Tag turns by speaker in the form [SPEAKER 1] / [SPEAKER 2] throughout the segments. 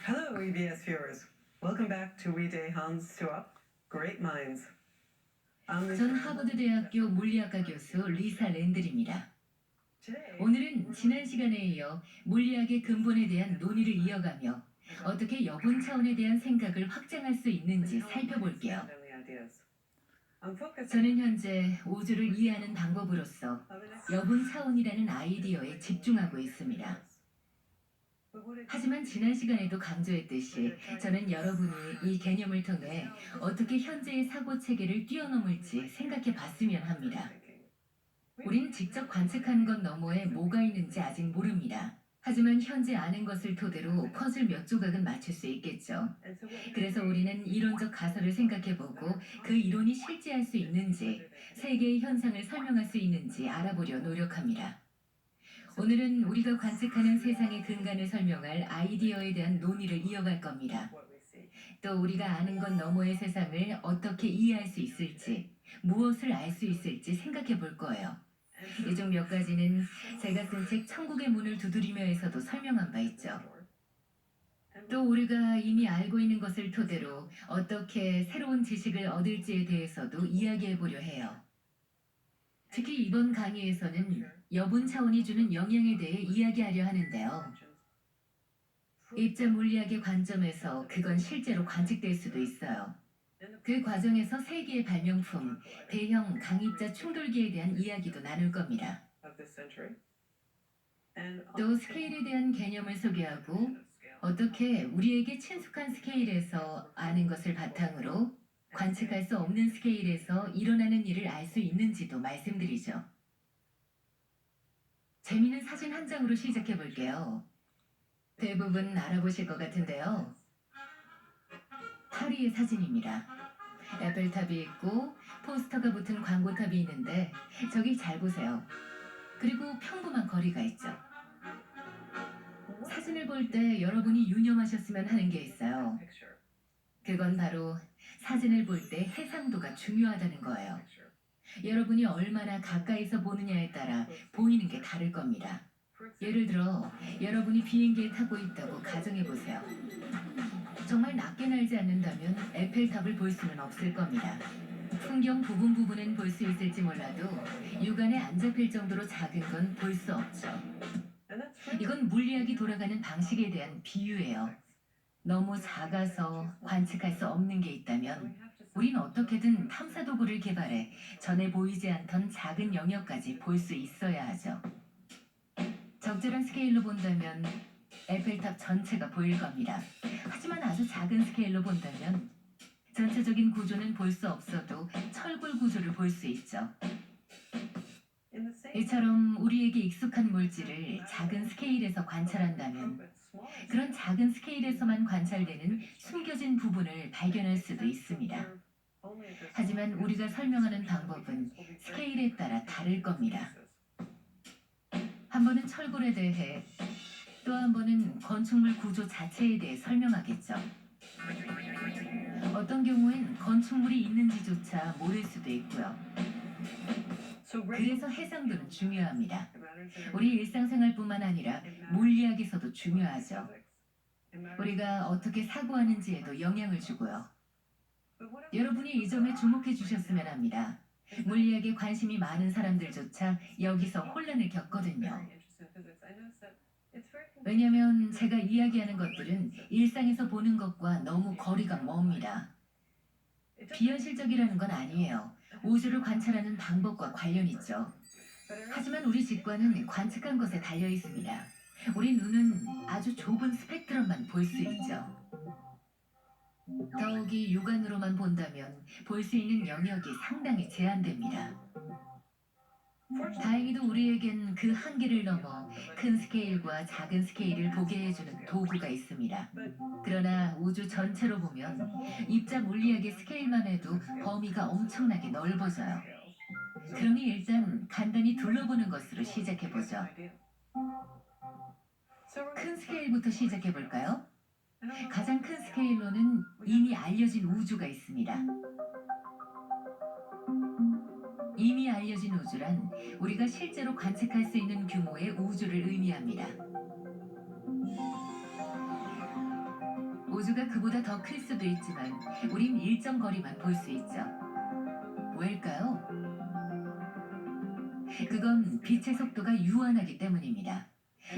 [SPEAKER 1] Hello, EBS viewers. Welcome back to We Day Hans to Up Great Minds.
[SPEAKER 2] 전 하버드 대학교 물리학과 교수 리사 랜들입니다. 오늘은 지난 시간에 이어 물리학의 근본에 대한 논의를 이어가며 어떻게 여분 차원에 대한 생각을 확장할 수 있는지 살펴볼게요. 저는 현재 우주를 이해하는 방법으로서 여분 차원이라는 아이디어에 집중하고 있습니다. 하지만 지난 시간에도 강조했듯이 저는 여러분이 이 개념을 통해 어떻게 현재의 사고 체계를 뛰어넘을지 생각해 봤으면 합니다. 우린 직접 관측하는 것 너머에 뭐가 있는지 아직 모릅니다. 하지만 현재 아는 것을 토대로 퍼즐 몇 조각은 맞출 수 있겠죠. 그래서 우리는 이론적 가설을 생각해보고 그 이론이 실제할 수 있는지, 세계의 현상을 설명할 수 있는지 알아보려 노력합니다. 오늘은 우리가 관측하는 세상의 근간을 설명할 아이디어에 대한 논의를 이어갈 겁니다. 또 우리가 아는 것 너머의 세상을 어떻게 이해할 수 있을지, 무엇을 알 수 있을지 생각해 볼 거예요. 이 중 몇 가지는 제가 쓴 책 천국의 문을 두드리며에서도 설명한 바 있죠. 또 우리가 이미 알고 있는 것을 토대로 어떻게 새로운 지식을 얻을지에 대해서도 이야기해 보려 해요. 특히 이번 강의에서는 여분 차원이 주는 영향에 대해 이야기하려 하는데요. 입자 물리학의 관점에서 그건 실제로 관측될 수도 있어요. 그 과정에서 세계의 발명품, 대형 강입자 충돌기에 대한 이야기도 나눌 겁니다. 또 스케일에 대한 개념을 소개하고 어떻게 우리에게 친숙한 스케일에서 아는 것을 바탕으로 관측할 수 없는 스케일에서 일어나는 일을 알 수 있는지도 말씀드리죠. 재미있는 사진 한 장으로 시작해 볼게요. 대부분 알아보실 것 같은데요. 파리의 사진입니다. 에펠탑이 있고 포스터가 붙은 광고탑이 있는데 저기 잘 보세요. 그리고 평범한 거리가 있죠. 사진을 볼 때 여러분이 유념하셨으면 하는 게 있어요. 그건 바로 사진을 볼 때 해상도가 중요하다는 거예요. 여러분이 얼마나 가까이서 보느냐에 따라 보이는 게 다를 겁니다. 예를 들어 여러분이 비행기에 타고 있다고 가정해 보세요. 정말 낮게 날지 않는다면 에펠탑을 볼 수는 없을 겁니다. 풍경 부분은 볼 수 있을지 몰라도 육안에 안 잡힐 정도로 작은 건 볼 수 없죠. 이건 물리학이 돌아가는 방식에 대한 비유예요. 너무 작아서 관측할 수 없는 게 있다면 우린 어떻게든 탐사 도구를 개발해 전에 보이지 않던 작은 영역까지 볼 수 있어야 하죠. 적절한 스케일로 본다면 에펠탑 전체가 보일 겁니다. 하지만 아주 작은 스케일로 본다면 전체적인 구조는 볼 수 없어도 철골 구조를 볼 수 있죠. 이처럼 우리에게 익숙한 물질을 작은 스케일에서 관찰한다면 그런 작은 스케일에서만 관찰되는 숨겨진 부분을 발견할 수도 있습니다. 하지만 우리가 설명하는 방법은 스케일에 따라 다를 겁니다. 한 번은 철골에 대해, 또 한 번은 건축물 구조 자체에 대해 설명하겠죠. 어떤 경우엔 건축물이 있는지조차 모를 수도 있고요. 그래서 해상도는 중요합니다. 우리 일상생활뿐만 아니라 물리학에서도 중요하죠. 우리가 어떻게 사고하는지에도 영향을 주고요. 여러분이 이 점에 주목해 주셨으면 합니다. 물리학에 관심이 많은 사람들조차 여기서 혼란을 겪거든요. 왜냐하면 제가 이야기하는 것들은 일상에서 보는 것과 너무 거리가 멉니다. 비현실적이라는 건 아니에요. 우주를 관찰하는 방법과 관련 있죠. 하지만 우리 직관은 관측한 것에 달려 있습니다. 우리 눈은 아주 좁은 스펙트럼만 볼 수 있죠. 더욱이 육안으로만 본다면 볼 수 있는 영역이 상당히 제한됩니다. 다행히도 우리에겐 그 한계를 넘어 큰 스케일과 작은 스케일을 보게 해주는 도구가 있습니다. 그러나 우주 전체로 보면 입자 물리학의 스케일만 해도 범위가 엄청나게 넓어져요. 그러니 일단 간단히 둘러보는 것으로 시작해보죠. 큰 스케일부터 시작해볼까요? 가장 큰 스케일로는 이미 알려진 우주가 있습니다. 이미 알려진 우주란 우리가 실제로 관측할 수 있는 규모의 우주를 의미합니다. 우주가 그보다 더 클 수도 있지만 우린 일정 거리만 볼 수 있죠. 왜일까요? 그건 빛의 속도가 유한하기 때문입니다.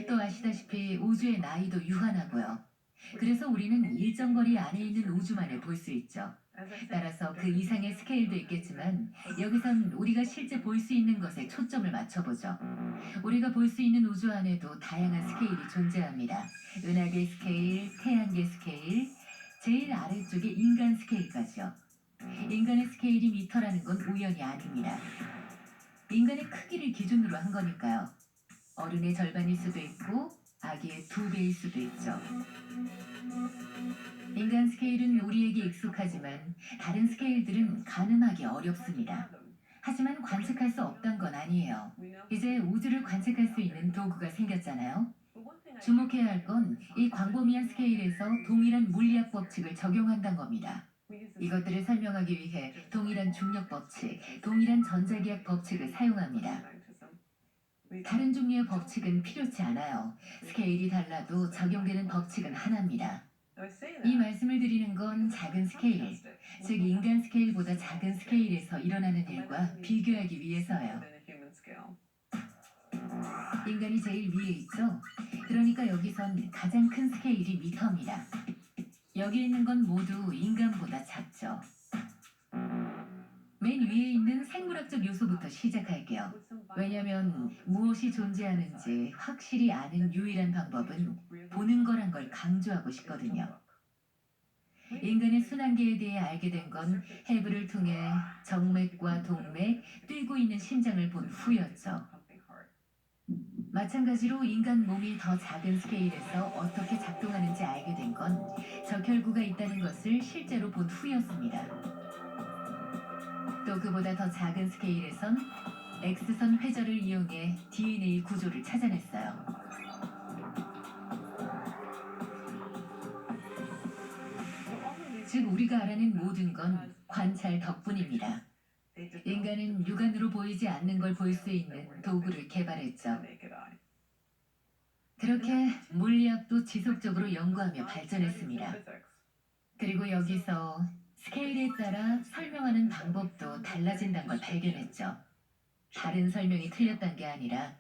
[SPEAKER 2] 또 아시다시피 우주의 나이도 유한하고요. 그래서 우리는 일정 거리 안에 있는 우주만을 볼 수 있죠. 따라서 그 이상의 스케일도 있겠지만 여기선 우리가 실제 볼 수 있는 것에 초점을 맞춰보죠. 우리가 볼 수 있는 우주 안에도 다양한 스케일이 존재합니다. 은하계 스케일, 태양계 스케일, 제일 아래쪽에 인간 스케일까지요. 인간의 스케일이 미터라는 건 우연이 아닙니다. 인간의 크기를 기준으로 한 거니까요. 어른의 절반일 수도 있고 아기의 2배일 수도 있죠. 인간 스케일은 우리에게 익숙하지만 다른 스케일들은 가늠하기 어렵습니다. 하지만 관측할 수 없단 건 아니에요. 이제 우주를 관측할 수 있는 도구가 생겼잖아요. 주목해야 할 건 이 광범위한 스케일에서 동일한 물리학 법칙을 적용한다는 겁니다. 이것들을 설명하기 위해 동일한 중력 법칙, 동일한 전자기학 법칙을 사용합니다. 다른 종류의 법칙은 필요치 않아요. 스케일이 달라도 적용되는 법칙은 하나입니다. 이 말씀을 드리는 건 작은 스케일, 즉 인간 스케일보다 작은 스케일에서 일어나는 일과 비교하기 위해서예요. 인간이 제일 위에 있죠? 그러니까 여기선 가장 큰 스케일이 미터입니다. 여기 있는 건 모두 인간보다 작죠. 맨 위에 있는 생물학적 요소부터 시작할게요. 왜냐면 무엇이 존재하는지 확실히 아는 유일한 방법은 보는 거란 걸 강조하고 싶거든요. 인간의 순환계에 대해 알게 된 건 해부를 통해 정맥과 동맥, 뛰고 있는 심장을 본 후였죠. 마찬가지로 인간 몸이 더 작은 스케일에서 어떻게 작동하는지 알게 된 건 적혈구가 있다는 것을 실제로 본 후였습니다. 또 그보다 더 작은 스케일에선 X선 회절을 이용해 DNA 구조를 찾아냈어요. 즉 우리가 알아낸 모든 건 관찰 덕분입니다. 인간은 육안으로 보이지 않는 걸 볼 수 있는 도구를 개발했죠. 그렇게 물리학도 지속적으로 연구하며 발전했습니다. 그리고 여기서 스케일에 따라 설명하는 방법도 달라진다는 걸 발견했죠. 다른 설명이 틀렸다는 게 아니라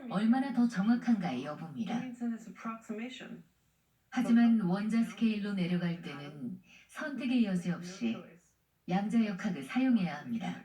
[SPEAKER 2] 얼마나 더 정확한가의 여부입니다. 하지만 원자 스케일로 내려갈 때는 선택의 여지 없이 양자역학을 사용해야 합니다.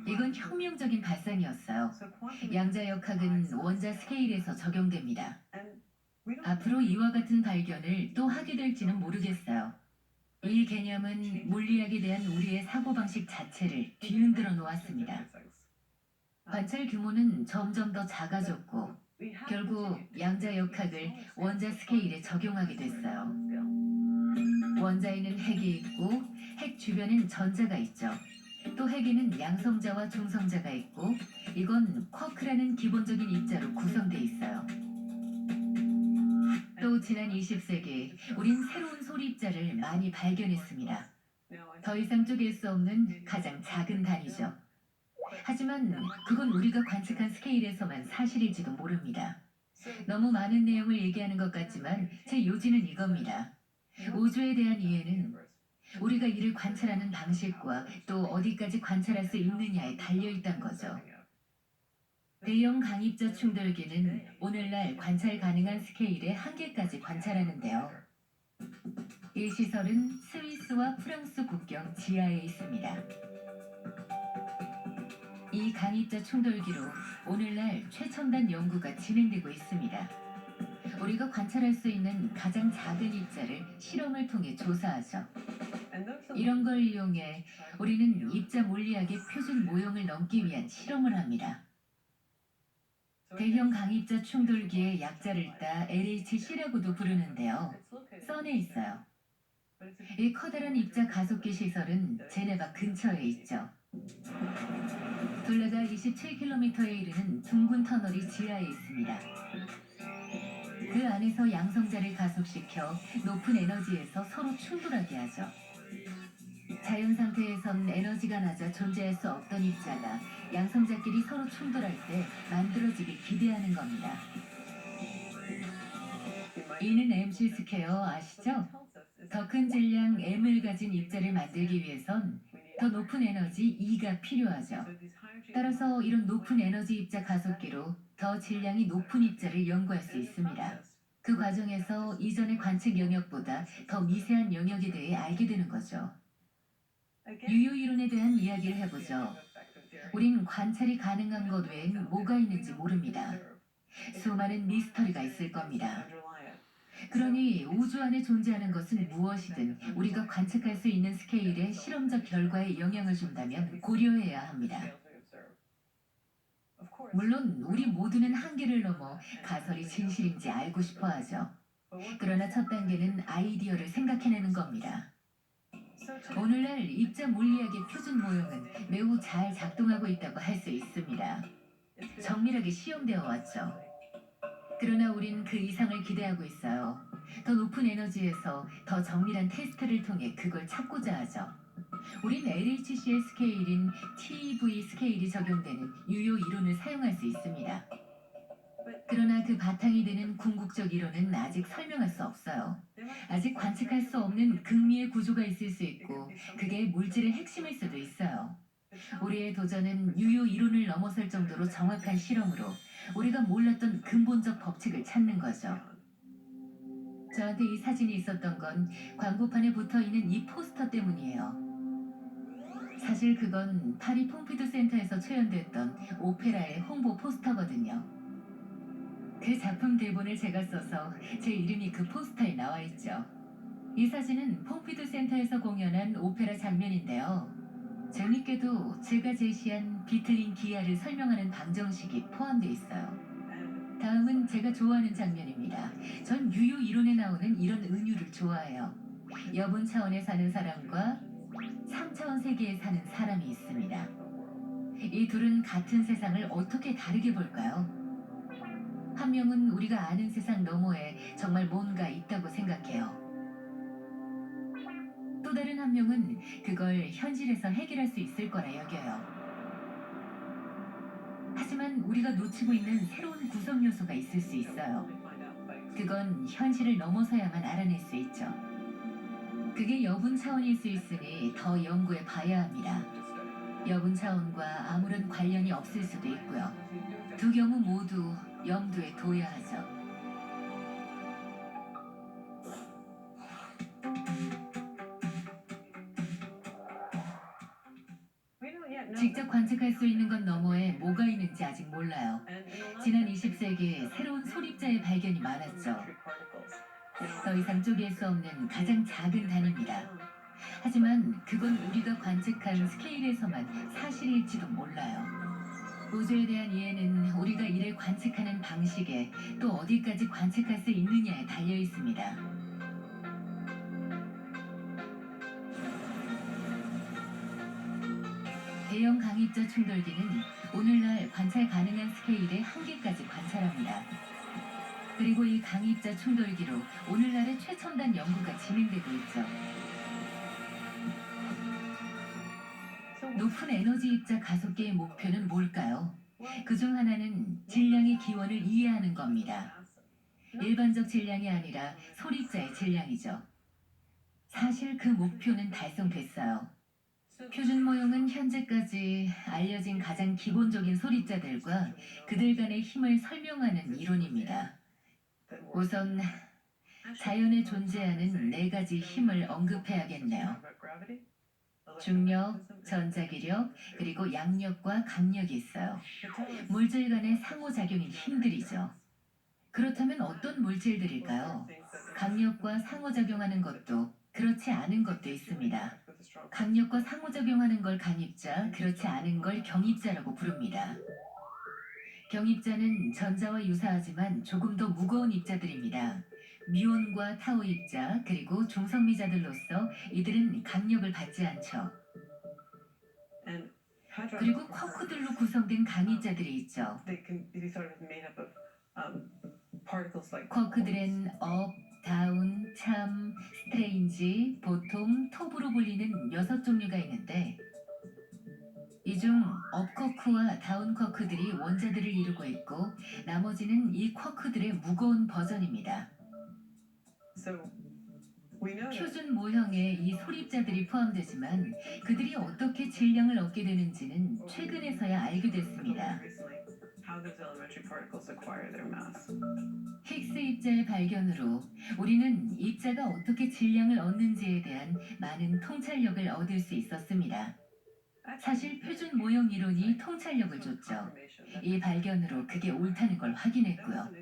[SPEAKER 2] 이건 혁명적인 발상이었어요. 양자역학은 원자 스케일에서 적용됩니다. 앞으로 이와 같은 발견을 또 하게 될지는 모르겠어요. 이 개념은 물리학에 대한 우리의 사고방식 자체를 뒤흔들어 놓았습니다. 관찰 규모는 점점 더 작아졌고 결국 양자역학을 원자 스케일에 적용하게 됐어요. 원자에는 핵이 있고 핵 주변엔 전자가 있죠. 또 핵에는 양성자와 중성자가 있고 이건 쿼크라는 기본적인 입자로 구성돼 있어요. 또 지난 20세기 우린 새로운 소리입자를 많이 발견했습니다. 더 이상 쪼갤 수 없는 가장 작은 단위죠. 하지만 그건 우리가 관측한 스케일에서만 사실일지도 모릅니다. 너무 많은 내용을 얘기하는 것 같지만 제 요지는 이겁니다. 우주에 대한 이해는 우리가 이를 관찰하는 방식과 또 어디까지 관찰할 수 있느냐에 달려있단 거죠. 대형 강입자 충돌기는 오늘날 관찰 가능한 스케일의 한계까지 관찰하는데요. 이 시설은 스위스와 프랑스 국경 지하에 있습니다. 이 강입자 충돌기로 오늘날 최첨단 연구가 진행되고 있습니다. 우리가 관찰할 수 있는 가장 작은 입자를 실험을 통해 조사하죠. 이런 걸 이용해 우리는 입자 물리학의 표준 모형을 넘기 위한 실험을 합니다. 대형 강입자 충돌기의 약자를 따 LHC라고도 부르는데요. 써내 있어요. 이 커다란 입자 가속기 시설은 제네바 근처에 있죠. 둘레가 27km에 이르는 둥근 터널이 지하에 있습니다. 그 안에서 양성자를 가속시켜 높은 에너지에서 서로 충돌하게 하죠. 자연 상태에선 에너지가 낮아 존재할 수 없던 입자가 양성자끼리 서로 충돌할 때 만들어지길 기대하는 겁니다. 이는 MC 스퀘어 아시죠? 더 큰 질량 M을 가진 입자를 만들기 위해선 더 높은 에너지 E가 필요하죠. 따라서 이런 높은 에너지 입자 가속기로 더 질량이 높은 입자를 연구할 수 있습니다. 그 과정에서 이전의 관측 영역보다 더 미세한 영역에 대해 알게 되는 거죠. 유효 이론에 대한 이야기를 해보죠. 우린 관찰이 가능한 것 외엔 뭐가 있는지 모릅니다. 수많은 미스터리가 있을 겁니다. 그러니 우주 안에 존재하는 것은 무엇이든 우리가 관측할 수 있는 스케일의 실험적 결과에 영향을 준다면 고려해야 합니다. 물론 우리 모두는 한계를 넘어 가설이 진실인지 알고 싶어 하죠. 그러나 첫 단계는 아이디어를 생각해내는 겁니다. 오늘날 입자 물리학의 표준 모형은 매우 잘 작동하고 있다고 할 수 있습니다. 정밀하게 시험되어 왔죠. 그러나 우린 그 이상을 기대하고 있어요. 더 높은 에너지에서 더 정밀한 테스트를 통해 그걸 찾고자 하죠. 우린 LHC의 스케일인 TeV 스케일이 적용되는 유효 이론을 사용할 수 있습니다. 그러나 그 바탕이 되는 궁극적 이론은 아직 설명할 수 없어요. 아직 관측할 수 없는 극미의 구조가 있을 수 있고 그게 물질의 핵심일 수도 있어요. 우리의 도전은 유효 이론을 넘어설 정도로 정확한 실험으로 우리가 몰랐던 근본적 법칙을 찾는 거죠. 저한테 이 사진이 있었던 건 광고판에 붙어있는 이 포스터 때문이에요. 사실 그건 파리 퐁피두 센터에서 초연됐던 오페라의 홍보 포스터거든요. 그 작품 대본을 제가 써서 제 이름이 그 포스터에 나와 있죠. 이 사진은 퐁피두 센터에서 공연한 오페라 장면인데요. 재밌게도 제가 제시한 비틀린 기아를 설명하는 방정식이 포함되어 있어요. 다음은 제가 좋아하는 장면입니다. 전 유효 이론에 나오는 이런 은유를 좋아해요. 여분 차원에 사는 사람과 3차원 세계에 사는 사람이 있습니다. 이 둘은 같은 세상을 어떻게 다르게 볼까요? 한 명은 우리가 아는 세상 너머에 정말 뭔가 있다고 생각해요. 또 다른 한 명은 그걸 현실에서 해결할 수 있을 거라 여겨요. 하지만 우리가 놓치고 있는 새로운 구성 요소가 있을 수 있어요. 그건 현실을 넘어서야만 알아낼 수 있죠. 그게 여분 차원일 수 있으니 더 연구해 봐야 합니다. 여분 차원과 아무런 관련이 없을 수도 있고요. 두 경우 모두 염두에 둬야 하죠. 직접 관측할 수 있는 것 너머에 뭐가 있는지 아직 몰라요. 지난 20세기에 새로운 소립자의 발견이 많았죠. 더 이상 쪼갤 수 없는 가장 작은 단위입니다. 하지만 그건 우리가 관측한 스케일에서만 사실일지도 몰라요. 우주에 대한 이해는 우리가 이를 관측하는 방식에 또 어디까지 관측할 수 있느냐에 달려 있습니다. 대형 강입자 충돌기는 오늘날 관찰 가능한 스케일의 한계까지 관찰합니다. 그리고 이 강입자 충돌기로 오늘날의 최첨단 연구가 진행되고 있죠. 높은 에너지 입자 가속기의 목표는 뭘까요? 그중 하나는 질량의 기원을 이해하는 겁니다. 일반적 질량이 아니라 소립자의 질량이죠. 사실 그 목표는 달성됐어요. 표준 모형은 현재까지 알려진 가장 기본적인 소립자들과 그들 간의 힘을 설명하는 이론입니다. 우선 자연에 존재하는 4가지 힘을 언급해야겠네요. 중력, 전자기력, 그리고 양력과 강력이 있어요. 물질 간의 상호작용인 힘들이죠. 그렇다면 어떤 물질들일까요? 강력과 상호작용하는 것도 그렇지 않은 것도 있습니다. 강력과 상호작용하는 걸 간입자, 그렇지 않은 걸 경입자라고 부릅니다. 경입자는 전자와 유사하지만 조금 더 무거운 입자들입니다. 뮤온과 타우 입자 그리고 중성미자들로서 이들은 강력을 받지 않죠.
[SPEAKER 1] And
[SPEAKER 2] 그리고
[SPEAKER 1] hadron
[SPEAKER 2] 쿼크들로 구성된 강입자들이 있죠.
[SPEAKER 1] they can be sort of made up of particles like
[SPEAKER 2] 쿼크들은 업, 다운, 참, 스트레인지, 보통, 톱으로 불리는 6종류가 있는데 이 중 업 쿼크와 다운 쿼크들이 원자들을 이루고 있고 나머지는 이 쿼크들의 무거운 버전입니다.
[SPEAKER 1] So we know that
[SPEAKER 2] 표준 모형에 이 소립자들이 포함되지만 그들이 어떻게 질량을 얻게 되는지는 최근에서야 알게 됐습니다.
[SPEAKER 1] recently how those elementary particles acquire their mass.
[SPEAKER 2] 힉스 입자의 발견으로 우리는 입자가 어떻게 질량을 얻는지에 대한 많은 통찰력을 얻을 수 있었습니다. 사실 표준 모형 이론이 통찰력을 줬죠. 이 발견으로 그게 옳다는 걸 확인했고요.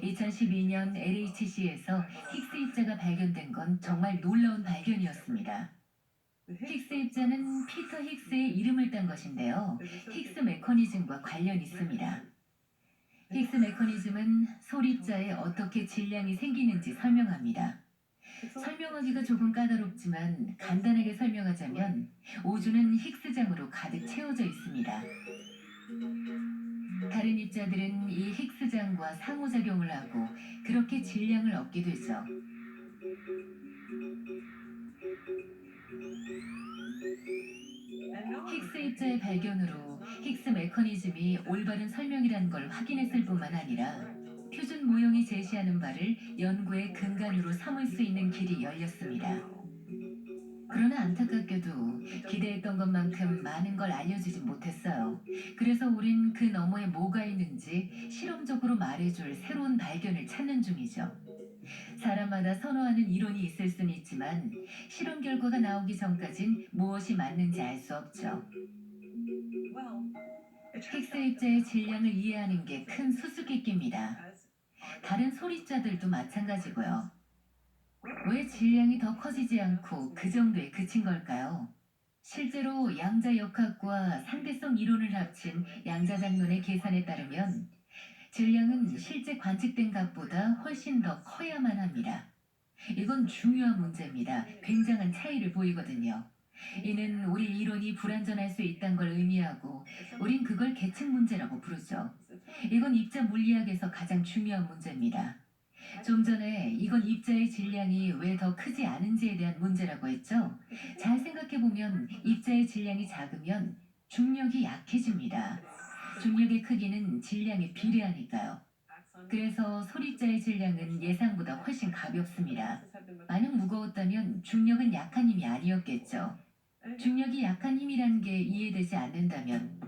[SPEAKER 2] 2012년 LHC에서 힉스 입자가 발견된 건 정말 놀라운 발견이었습니다. 힉스 입자는 피터 힉스의 이름을 딴 것인데요. 힉스 메커니즘과 관련이 있습니다. 힉스 메커니즘은 소립자에 어떻게 질량이 생기는지 설명합니다. 설명하기가 조금 까다롭지만 간단하게 설명하자면 우주는 힉스장으로 가득 채워져 있습니다. 다른 입자들은 이 힉스장과 상호작용을 하고 그렇게 질량을 얻게 되죠. 힉스 입자의 발견으로 힉스 메커니즘이 올바른 설명이라는 걸 확인했을 뿐만 아니라 표준 모형이 제시하는 바를 연구의 근간으로 삼을 수 있는 길이 열렸습니다. 그러나 안타깝게도 기대했던 것만큼 많은 걸 알려주지 못했어요. 그래서 우린 그 너머에 뭐가 있는지 실험적으로 말해줄 새로운 발견을 찾는 중이죠. 사람마다 선호하는 이론이 있을 수는 있지만 실험 결과가 나오기 전까진 무엇이 맞는지 알 수 없죠. 힉스 입자의 질량을 이해하는 게 큰 수수께끼입니다. 다른 소립자들도 마찬가지고요. 왜 질량이 더 커지지 않고 그 정도에 그친 걸까요? 실제로 양자역학과 상대성 이론을 합친 양자장론의 계산에 따르면 질량은 실제 관측된 값보다 훨씬 더 커야만 합니다. 이건 중요한 문제입니다. 굉장한 차이를 보이거든요. 이는 우리 이론이 불완전할 수 있다는 걸 의미하고 우린 그걸 계층 문제라고 부르죠. 이건 입자 물리학에서 가장 중요한 문제입니다. 좀 전에 이건 입자의 질량이 왜 더 크지 않은지에 대한 문제라고 했죠. 잘 생각해보면 입자의 질량이 작으면 중력이 약해집니다. 중력의 크기는 질량에 비례하니까요. 그래서 소립자의 질량은 예상보다 훨씬 가볍습니다. 만약 무거웠다면 중력은 약한 힘이 아니었겠죠. 중력이 약한 힘이라는 게 이해되지 않는다면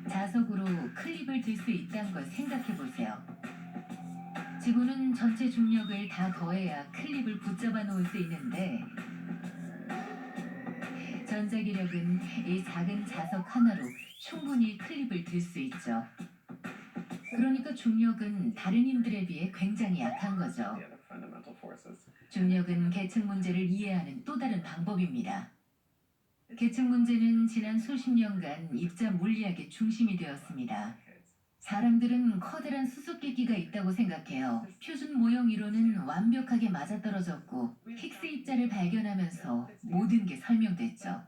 [SPEAKER 2] 자석으로 클립을 들 수 있다는 걸 생각해보세요. 지구는 전체 중력을 다 더해야 클립을 붙잡아 놓을 수 있는데 전자기력은 이 작은 자석 하나로 충분히 클립을 들 수 있죠. 그러니까 중력은 다른 힘들에 비해 굉장히 약한 거죠. 중력은 계층 문제를 이해하는 또 다른 방법입니다. 계층 문제는 지난 수십 년간 입자 물리학의 중심이 되었습니다. 사람들은 커다란 수수께끼가 있다고 생각해요. 표준 모형 이론은 완벽하게 맞아떨어졌고 힉스 입자를 발견하면서 모든 게 설명됐죠.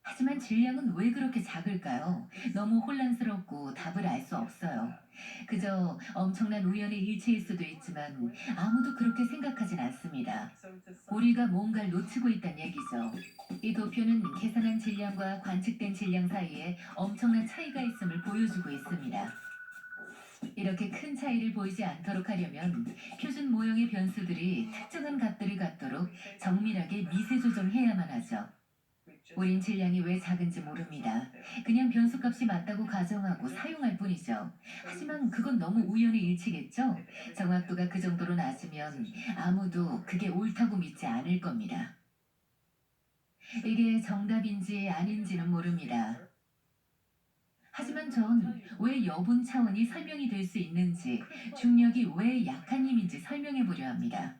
[SPEAKER 2] 하지만 질량은 왜 그렇게 작을까요? 너무 혼란스럽고 답을 알 수 없어요. 그저 엄청난 우연의 일치일 수도 있지만 아무도 그렇게 생각하진 않습니다. 우리가 뭔가를 놓치고 있다는 얘기죠. 이 도표는 계산한 질량과 관측된 질량 사이에 엄청난 차이가 있음을 보여주고 있습니다. 이렇게 큰 차이를 보이지 않도록 하려면 표준 모형의 변수들이 특정한 값들을 갖도록 정밀하게 미세 조정해야만 하죠. 우린 질량이 왜 작은지 모릅니다. 그냥 변수값이 맞다고 가정하고 사용할 뿐이죠. 하지만 그건 너무 우연의 일치겠죠? 정확도가 그 정도로 낮으면 아무도 그게 옳다고 믿지 않을 겁니다. 이게 정답인지 아닌지는 모릅니다. 하지만 전 왜 여분 차원이 설명이 될 수 있는지, 중력이 왜 약한 힘인지 설명해 보려 합니다.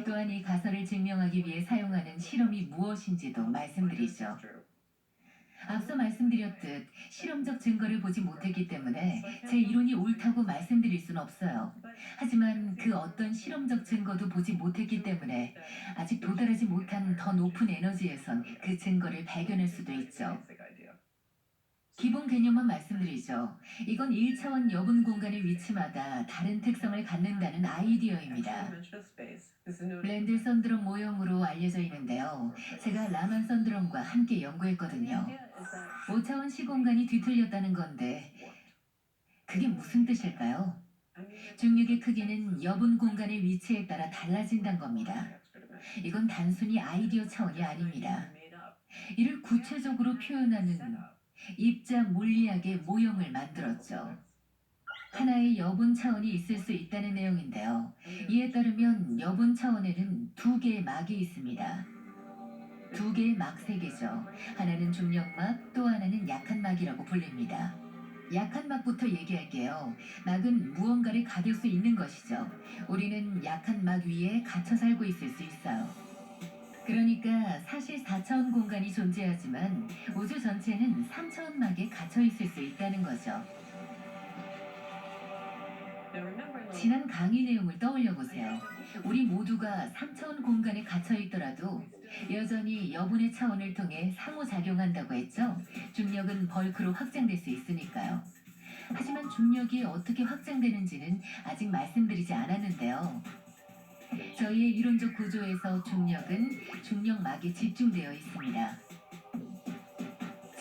[SPEAKER 2] 또한 이 가설을 증명하기 위해 사용하는 실험이 무엇인지도 말씀드리죠. 앞서 말씀드렸듯 실험적 증거를 보지 못했기 때문에 제 이론이 옳다고 말씀드릴 수는 없어요. 하지만 그 어떤 실험적 증거도 보지 못했기 때문에 아직 도달하지 못한 더 높은 에너지에선 그 증거를 발견할 수도 있죠. 기본 개념만 말씀드리죠. 이건 1차원 여분 공간의 위치마다 다른 특성을 갖는다는 아이디어입니다. 랜들 선드럼 모형으로 알려져 있는데요. 제가 라만 선드럼과 함께 연구했거든요. 5차원 시공간이 뒤틀렸다는 건데 그게 무슨 뜻일까요? 중력의 크기는 여분 공간의 위치에 따라 달라진다는 겁니다. 이건 단순히 아이디어 차원이 아닙니다. 이를 구체적으로 표현하는 입자 물리학의 모형을 만들었죠. 하나의 여분 차원이 있을 수 있다는 내용인데요. 이에 따르면 여분 차원에는 두 개의 막이 있습니다. 두 개의 막 세계죠. 하나는 중력막, 또 하나는 약한 막이라고 불립니다. 약한 막부터 얘기할게요. 막은 무언가를 가둘 수 있는 것이죠. 우리는 약한 막 위에 갇혀 살고 있을 수 있어요. 그러니까 사실 4차원 공간이 존재하지만 우주 전체는 3차원 막에 갇혀 있을 수 있다는 거죠. 지난 강의 내용을 떠올려 보세요. 우리 모두가 3차원 공간에 갇혀 있더라도 여전히 여분의 차원을 통해 상호작용한다고 했죠. 중력은 벌크로 확장될 수 있으니까요. 하지만 중력이 어떻게 확장되는지는 아직 말씀드리지 않았는데요. 저희의 이론적 구조에서 중력은 중력막에 집중되어 있습니다.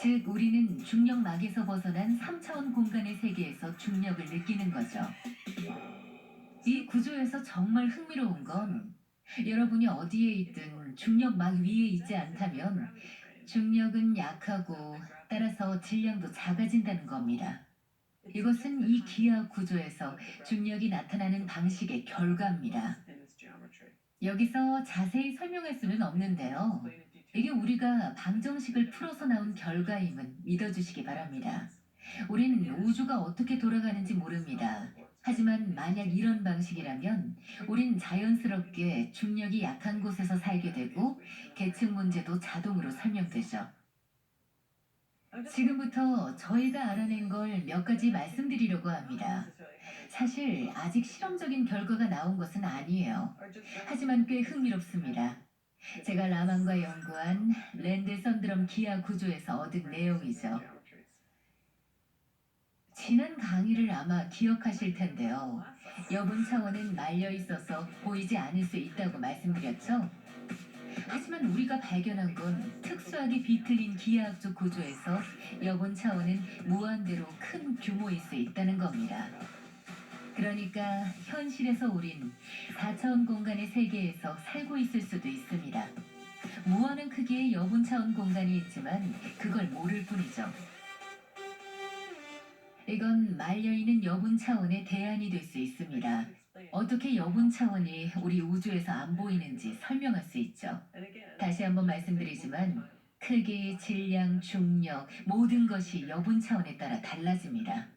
[SPEAKER 2] 즉, 우리는 중력막에서 벗어난 3차원 공간의 세계에서 중력을 느끼는 거죠. 이 구조에서 정말 흥미로운 건 여러분이 어디에 있든 중력막 위에 있지 않다면 중력은 약하고 따라서 질량도 작아진다는 겁니다. 이것은 이 기하 구조에서 중력이 나타나는 방식의 결과입니다. 여기서 자세히 설명할 수는 없는데요. 이게 우리가 방정식을 풀어서 나온 결과임은 믿어주시기 바랍니다. 우린 우주가 어떻게 돌아가는지 모릅니다. 하지만 만약 이런 방식이라면 우린 자연스럽게 중력이 약한 곳에서 살게 되고 계층 문제도 자동으로 설명되죠. 지금부터 저희가 알아낸 걸 몇 가지 말씀드리려고 합니다. 사실 아직 실험적인 결과가 나온 것은 아니에요. 하지만 꽤 흥미롭습니다. 제가 라만과 연구한 랜드 선드럼 기하 구조에서 얻은 내용이죠. 지난 강의를 아마 기억하실 텐데요. 여분 차원은 말려 있어서 보이지 않을 수 있다고 말씀드렸죠? 하지만 우리가 발견한 건 특수하게 비틀린 기하학적 구조에서 여분 차원은 무한대로 큰 규모일 수 있다는 겁니다. 그러니까 현실에서 우린 4차원 공간의 세계에서 살고 있을 수도 있습니다. 무한한 크기의 여분 차원 공간이 있지만 그걸 모를 뿐이죠. 이건 말려있는 여분 차원의 대안이 될 수 있습니다. 어떻게 여분 차원이 우리 우주에서 안 보이는지 설명할 수 있죠. 다시 한번 말씀드리지만 크기, 질량, 중력 모든 것이 여분 차원에 따라 달라집니다.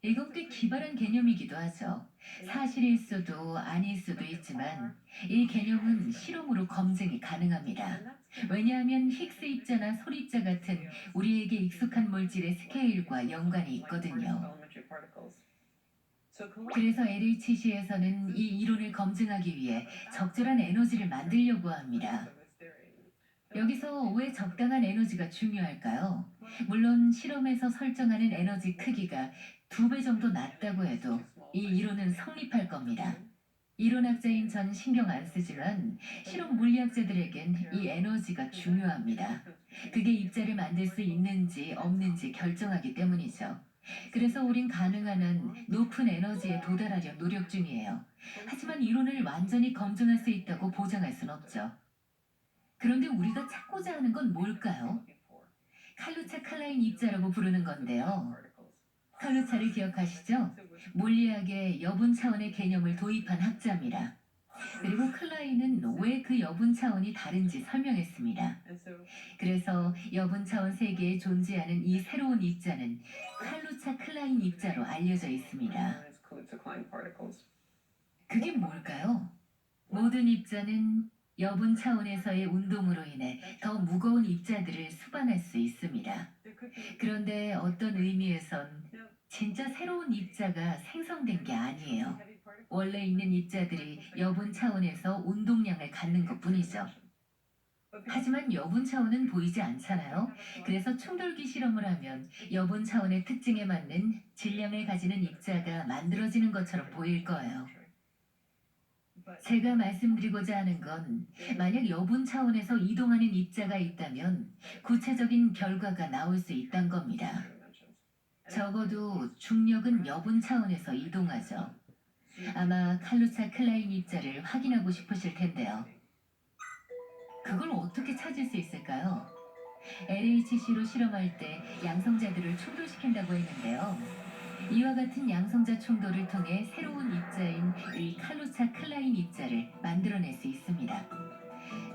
[SPEAKER 2] 이건 꽤 기발한 개념이기도 하죠. 사실일 수도 아닐 수도 있지만 이 개념은 실험으로 검증이 가능합니다. 왜냐하면 힉스 입자나 솔 입자 같은 우리에게 익숙한 물질의 스케일과 연관이 있거든요. 그래서 LHC에서는 이 이론을 검증하기 위해 적절한 에너지를 만들려고 합니다. 여기서 왜 적당한 에너지가 중요할까요? 물론 실험에서 설정하는 에너지 크기가 2배 정도 낮다고 해도 이 이론은 성립할 겁니다. 이론학자인 전 신경 안 쓰지만 실험 물리학자들에겐 이 에너지가 중요합니다. 그게 입자를 만들 수 있는지 없는지 결정하기 때문이죠. 그래서 우린 가능한 한 높은 에너지에 도달하려 노력 중이에요. 하지만 이론을 완전히 검증할 수 있다고 보장할 순 없죠. 그런데 우리가 찾고자 하는 건 뭘까요? 칼루차 클라인 입자라고 부르는 건데요. 칼루차를 기억하시죠? 물리학의 여분 차원의 개념을 도입한 학자입니다. 그리고 클라인은 왜 그 여분 차원이 다른지 설명했습니다. 그래서 여분 차원 세계에 존재하는 이 새로운 입자는 칼루차 클라인 입자로 알려져 있습니다. 그게 뭘까요? 모든 입자는 여분 차원에서의 운동으로 인해 더 무거운 입자들을 수반할 수 있습니다. 그런데 어떤 의미에선 진짜 새로운 입자가 생성된 게 아니에요. 원래 있는 입자들이 여분 차원에서 운동량을 갖는 것뿐이죠. 하지만 여분 차원은 보이지 않잖아요. 그래서 충돌기 실험을 하면 여분 차원의 특징에 맞는 질량을 가지는 입자가 만들어지는 것처럼 보일 거예요. 제가 말씀드리고자 하는 건 만약 여분 차원에서 이동하는 입자가 있다면 구체적인 결과가 나올 수 있다는 겁니다. 적어도 중력은 여분 차원에서 이동하죠. 아마 칼루차 클라인 입자를 확인하고 싶으실 텐데요. 그걸 어떻게 찾을 수 있을까요? LHC로 실험할 때 양성자들을 충돌시킨다고 했는데요. 이와 같은 양성자 충돌을 통해 새로운 입자인 이 칼루차 클라인 입자를 만들어낼 수 있습니다.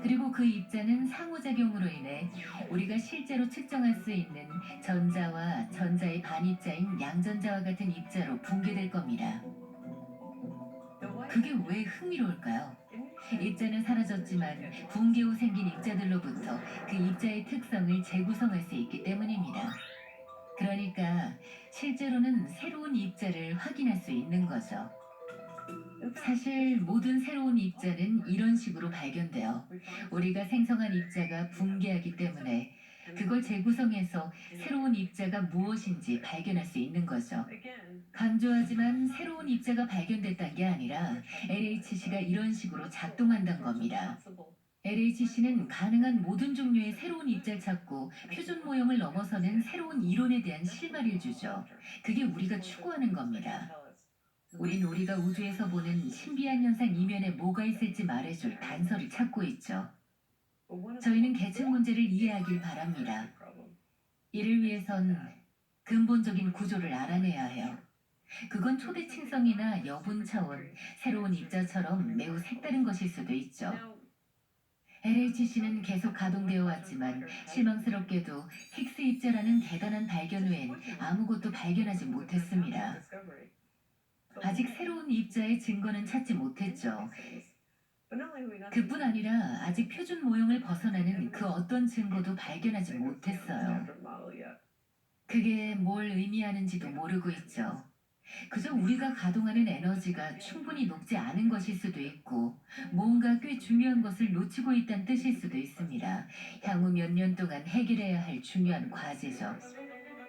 [SPEAKER 2] 그리고 그 입자는 상호작용으로 인해 우리가 실제로 측정할 수 있는 전자와 전자의 반입자인 양전자와 같은 입자로 붕괴될 겁니다. 그게 왜 흥미로울까요? 입자는 사라졌지만 붕괴 후 생긴 입자들로부터 그 입자의 특성을 재구성할 수 있기 때문입니다. 그러니까 실제로는 새로운 입자를 확인할 수 있는 거죠. 사실 모든 새로운 입자는 이런 식으로 발견돼요. 우리가 생성한 입자가 붕괴하기 때문에 그걸 재구성해서 새로운 입자가 무엇인지 발견할 수 있는 거죠. 강조하지만 새로운 입자가 발견됐다는 게 아니라 LHC가 이런 식으로 작동한다는 겁니다. LHC는 가능한 모든 종류의 새로운 입자를 찾고 표준 모형을 넘어서는 새로운 이론에 대한 실마리를 주죠. 그게 우리가 추구하는 겁니다. 우리가 우주에서 보는 신비한 현상 이면에 뭐가 있을지 말해줄 단서를 찾고 있죠. 저희는 계층 문제를 이해하길 바랍니다. 이를 위해선 근본적인 구조를 알아내야 해요. 그건 초대층성이나 여분 차원, 새로운 입자처럼 매우 색다른 것일 수도 있죠. LHC는 계속 가동되어 왔지만 실망스럽게도 힉스 입자라는 대단한 발견 외엔 아무것도 발견하지 못했습니다. 아직 새로운 입자의 증거는 찾지 못했죠. 그뿐 아니라 아직 표준 모형을 벗어나는 그 어떤 증거도 발견하지 못했어요. 그게 뭘 의미하는지도 모르고 있죠. 그저 우리가 가동하는 에너지가 충분히 높지 않은 것일 수도 있고 뭔가 꽤 중요한 것을 놓치고 있다는 뜻일 수도 있습니다. 향후 몇 년 동안 해결해야 할 중요한 과제죠.